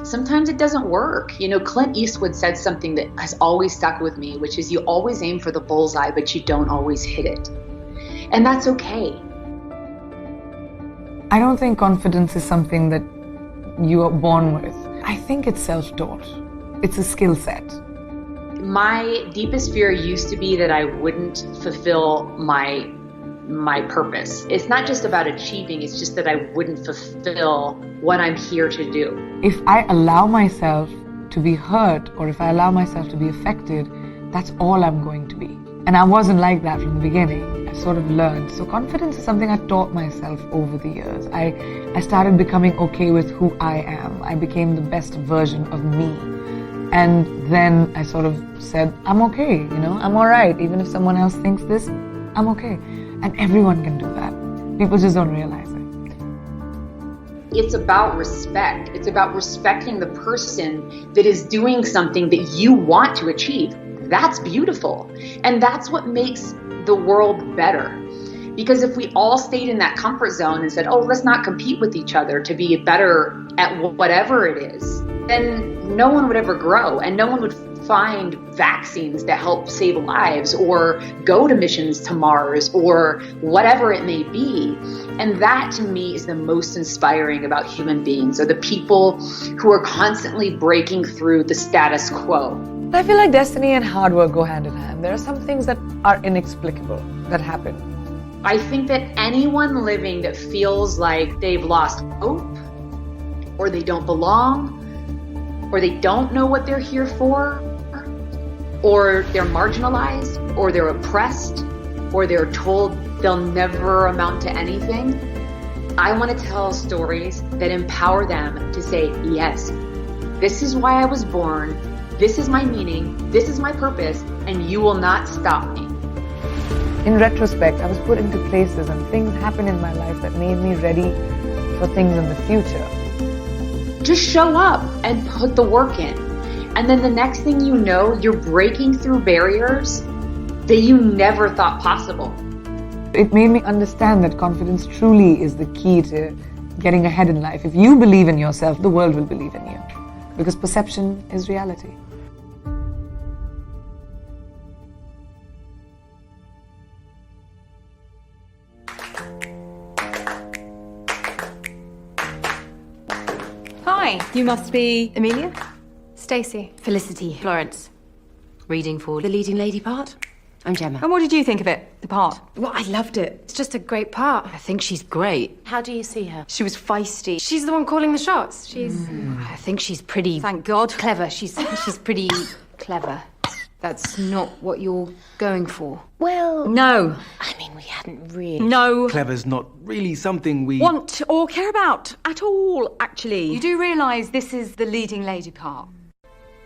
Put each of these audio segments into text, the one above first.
sometimes it doesn't work. Clint Eastwood said something that has always stuck with me, which is you always aim for the bullseye, but you don't always hit it. And that's okay. I don't think confidence is something that you are born with. I think it's self-taught. It's a skill set. My deepest fear used to be that I wouldn't fulfill my purpose. It's not just about achieving, it's just that I wouldn't fulfill what I'm here to do. If I allow myself to be hurt, or if I allow myself to be affected, that's all I'm going to be. And I wasn't like that from the beginning. I sort of learned. So confidence is something I taught myself over the years. I started becoming okay with who I am. I became the best version of me. And then I sort of said, I'm okay, I'm all right. Even if someone else thinks this, I'm okay. And everyone can do that. People just don't realize it. It's about respect. It's about respecting the person that is doing something that you want to achieve. That's beautiful. And that's what makes the world better. Because if we all stayed in that comfort zone and said, let's not compete with each other to be better at whatever it is, then no one would ever grow, and no one would find vaccines that help save lives or go to missions to Mars or whatever it may be. And that to me is the most inspiring about human beings, are the people who are constantly breaking through the status quo. I feel like destiny and hard work go hand in hand. There are some things that are inexplicable that happen. I think that anyone living that feels like they've lost hope, or they don't belong, or they don't know what they're here for, or they're marginalized, or they're oppressed, or they're told they'll never amount to anything, I want to tell stories that empower them to say, yes, this is why I was born, this is my meaning, this is my purpose, and you will not stop me. In retrospect, I was put into places and things happened in my life that made me ready for things in the future. Just show up and put the work in. And then the next thing you know, you're breaking through barriers that you never thought possible. It made me understand that confidence truly is the key to getting ahead in life. If you believe in yourself, the world will believe in you. Because perception is reality. Hi, you must be Amelia? Stacey. Felicity. Florence. Reading for the leading lady part. I'm Gemma. And what did you think of it, the part? Well, I loved it. It's just a great part. I think she's great. How do you see her? She was feisty. She's the one calling the shots. She's... I think she's pretty... Thank God. Clever. She's pretty clever. That's not what you're going for. Well... No. I mean, we hadn't really... No. Clever's not really something we... Want or care about at all, actually. You do realise this is the leading lady part?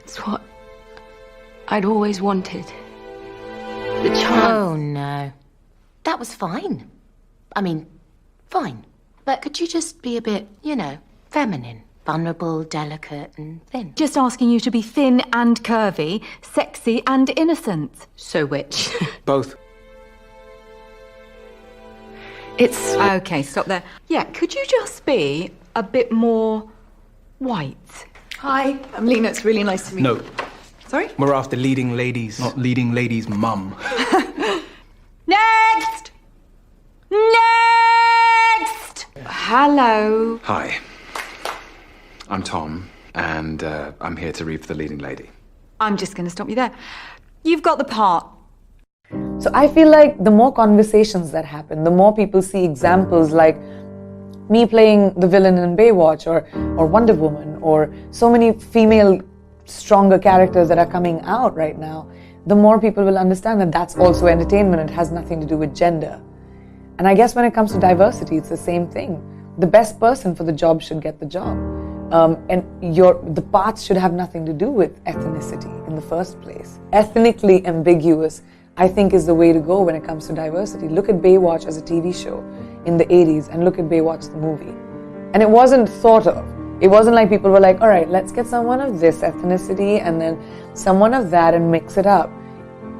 It's what I'd always wanted. The chance... Oh, no. That was fine. I mean, fine. But could you just be a bit, feminine? Vulnerable, delicate and thin. Just asking you to be thin and curvy, sexy and innocent. So which? Both. It's... Okay, stop there. Yeah, could you just be a bit more white? Hi, I'm Lena. It's really nice to meet you. No. Sorry? We're after leading ladies, not leading ladies' mum. Next! Next! Hello. Hi. I'm Tom, and I'm here to read for the leading lady. I'm just going to stop you there. You've got the part. So I feel like the more conversations that happen, the more people see examples like me playing the villain in Baywatch or Wonder Woman or so many female stronger characters that are coming out right now, the more people will understand that that's also entertainment. It has nothing to do with gender. And I guess when it comes to diversity, it's the same thing. The best person for the job should get the job. And the parts should have nothing to do with ethnicity in the first place. Ethnically ambiguous, I think, is the way to go when it comes to diversity. Look at Baywatch as a TV show in the 80s and look at Baywatch the movie. And it wasn't thought of. It wasn't like people were like, all right, let's get someone of this ethnicity and then someone of that and mix it up.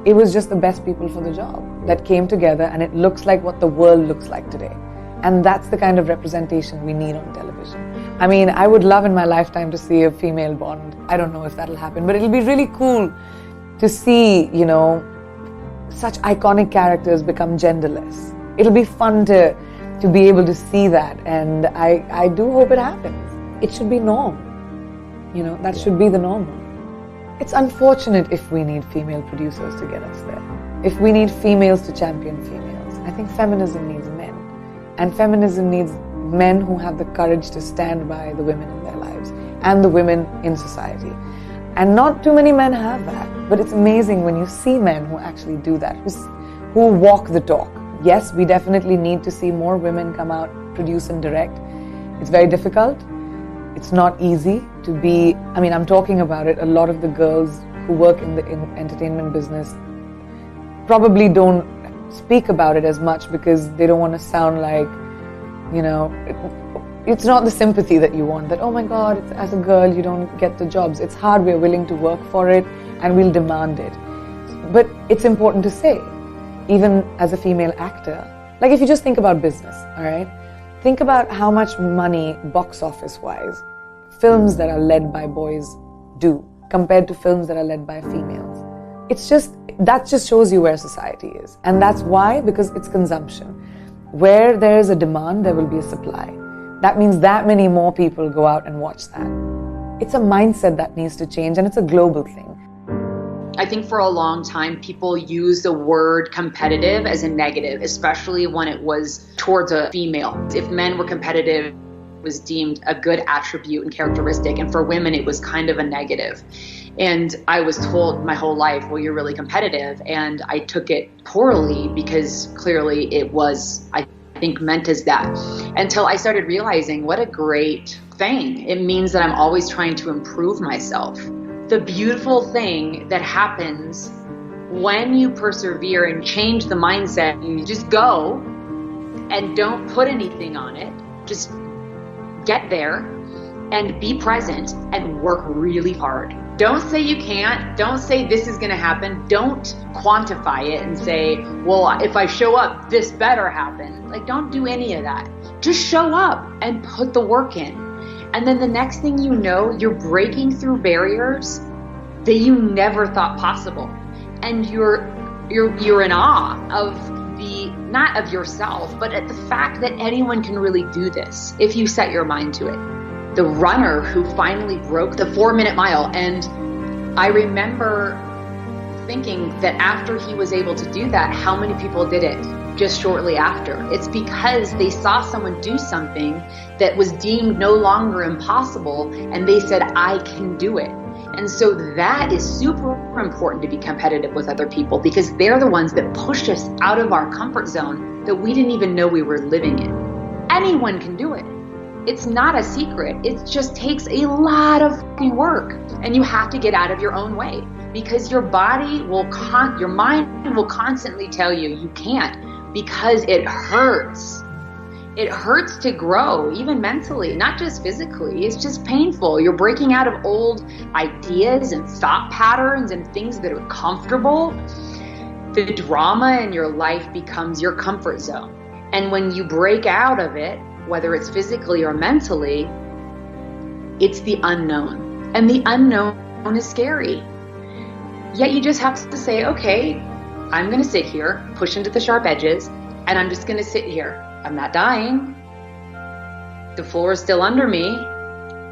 It was just the best people for the job that came together, and it looks like what the world looks like today. And that's the kind of representation we need on television. I mean, I would love in my lifetime to see a female Bond. I don't know if that'll happen, but it'll be really cool to see, you know, such iconic characters become genderless. It'll be fun to be able to see that, and I do hope it happens. It should be norm. You know, that should be the normal. It's unfortunate if we need female producers to get us there. If we need females to champion females. I think feminism needs men. And feminism needs men who have the courage to stand by the women in their lives and the women in society. And not too many men have that. But it's amazing when you see men who actually do that, who walk the talk. Yes, we definitely need to see more women come out, produce and direct. It's very difficult. It's not easy to be, I mean, I'm talking about it. A lot of the girls who work in the entertainment business probably don't speak about it as much because they don't want to sound like, you know, it's not the sympathy that you want, that, oh my God, as a girl, you don't get the jobs. It's hard, we're willing to work for it, and we'll demand it. But it's important to say, even as a female actor, like if you just think about business, all right? Think about how much money, box office-wise, films that are led by boys do compared to films that are led by females. It's just, that just shows you where society is. And that's why, because it's consumption. Where there is a demand, there will be a supply. That means that many more people go out and watch that. It's a mindset that needs to change, and it's a global thing. I think for a long time, people use the word competitive as a negative, especially when it was towards a female. If men were competitive, it was deemed a good attribute and characteristic, and for women, it was kind of a negative. And I was told my whole life, well, you're really competitive. And I took it poorly because clearly it was, I think, meant as that. Until I started realizing what a great thing. It means that I'm always trying to improve myself. The beautiful thing that happens when you persevere and change the mindset, you just go and don't put anything on it. Just get there and be present and work really hard. Don't say you can't. Don't say this is going to happen. Don't quantify it and say, well, if I show up, this better happen. Like, don't do any of that. Just show up and put the work in. And then the next thing you know, you're breaking through barriers that you never thought possible. And you're in awe of the, not of yourself, but at the fact that anyone can really do this if you set your mind to it. The runner who finally broke the 4-minute mile. And I remember thinking that after he was able to do that, how many people did it just shortly after? It's because they saw someone do something that was deemed no longer impossible, and they said, I can do it. And so that is super important, to be competitive with other people, because they're the ones that push us out of our comfort zone that we didn't even know we were living in. Anyone can do it. It's not a secret. It just takes a lot of work, and you have to get out of your own way, because your body will, your mind will constantly tell you you can't, because it hurts. It hurts to grow, even mentally, not just physically. It's just painful. You're breaking out of old ideas and thought patterns and things that are comfortable. The drama in your life becomes your comfort zone. And when you break out of it, whether it's physically or mentally, it's the unknown. And the unknown is scary. Yet you just have to say, okay, I'm going to sit here, push into the sharp edges, and I'm just going to sit here. I'm not dying. The floor is still under me.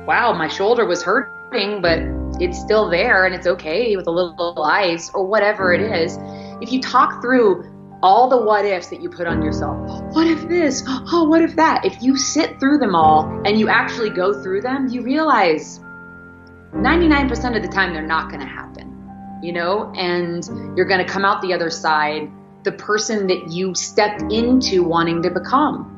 Wow, my shoulder was hurting, but it's still there, and it's okay with a little ice or whatever it is. If you talk through all the what ifs that you put on yourself, what if this? Oh, what if that? If you sit through them all and you actually go through them, you realize 99% of the time they're not going to happen, you know, and you're going to come out the other side the person that you stepped into wanting to become.